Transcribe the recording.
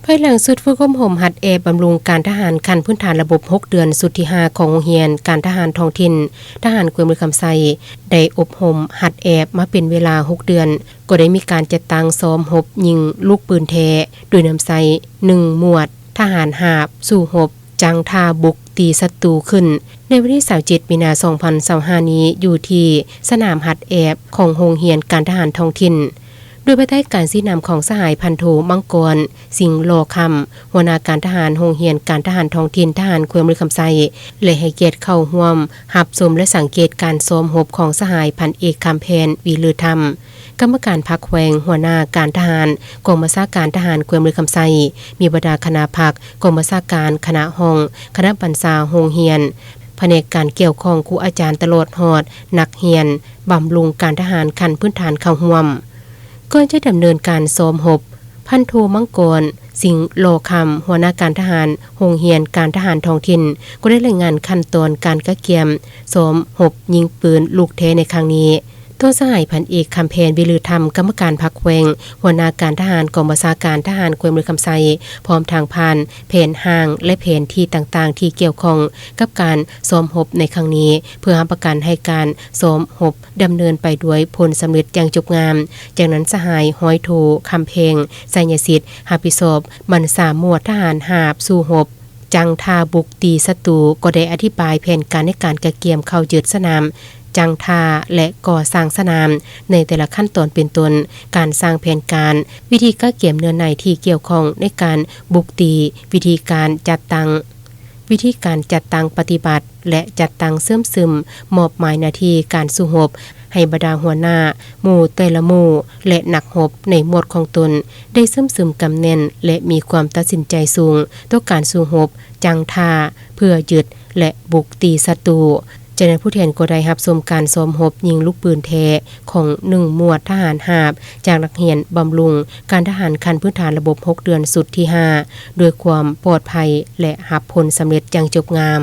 ภายหลังสุดฝึกอบรมหัดแอบบำรุงการทหารขั้นพื้นฐานระบบ6เดือนสุดที่5ของโรงเรียนการทหารท้องถิ่นทหารกวยมือคำไซได้อบรมหัดแอบมาเป็นเวลา6เดือนก็ได้มีการจัดตั้งซ้อมรบยิงลูกปืนแท้โดยนำใส่1หมวดทหารหาบสู่รบจังทาบุกตีศัตรูขึ้นในวันที่27มีนาคม2025นี้อยู่ที่สนามหัดแอบของโรงเรียนการทหารท้องถิ่นโดยภายใต้การชี้นำของสหายพันโทมังกรสิงห์โลคำหัวหน้าการทหารโรงเรียนการทหารท้องถิ่นทหารควรมือคำไซและให้เกียรติเข้าร่วมรับชมและสังเกตการซ้อมรบของสหายพันเอกคำแพนวีลือธรรมกรรมการพรรคแขวงหัวหน้าการทหารกองบัญชาการทหารควรมือคำไซมีบรรดาคณะพรรคกองบัญชาการคณะห้องคณะบัญชาโรงเรียนแผนกการเกี่ยวข้องครูอาจารย์ตลอดฮอดนักเรียนบำรุงการทหารขั้นพื้นฐานเข้าร่วมก่อนจะดำเนินการซ้อมรบพันโทมังกรสิงห์โลคำหัวหน้าการทหารโรงเรียนการทหารท้องถิ่นก็ได้รายงานขั้นตอนการกะเกียมซ้อมรบยิงปืนลูกแท้ในครั้งนี้ตัวสหายพันเอกคำแพนวิลือธรรมกรรมการพรรคแขวงหัวหน้าการทหารกองบัญชาการทหารกวยมือคำไซพร้อมทางผ่านแผนห่างและแผนที่ต่างๆที่เกี่ยวข้องกับการซ้อมรบในครั้งนี้เพื่อรับประกันให้การซ้อมรบดำเนินไปด้วยผลสำเร็จอย่างจบงามจากนั้นสหายห้อยโทคำเพงไสยสิทธิ์รับผิดชอบบรรษาหมวดทหารหาบสู่รบจังทาบุกตีศัตรูก็ได้อธิบายแผนการในการกะเกียมเข้ายึดสนามจังทาและก่อสร้างสนามในแต่ละขั้นตอนเป็นต้นการสร้างแผนการวิธีกะเกียมเนื้อในที่เกี่ยวข้องในการบุกตีวิธีการจัดตั้งปฏิบัติและจัดตั้งเสริมซึมมอบหมายหน้าที่การสู้รบให้บรรดาหัวหน้าหมู่แต่ละหมู่และนักรบในหมวดของตนได้เสริมซึมกำแน่นและมีความตัดสินใจสูงต่อการสู้รบจังทาเพื่อยึดและบุกตีศัตรูจากนั้นผู้แทนก็ได้รับชมการซ้อมรบยิงลูกปืนแท้ของ1หมวดทหารหาบจากนักเรียนบำรุงการทหารขั้นพื้นฐานระบบ6เดือนสุดที่5ด้วยความปลอดภัยและรับผลสำเร็จอย่างจบงาม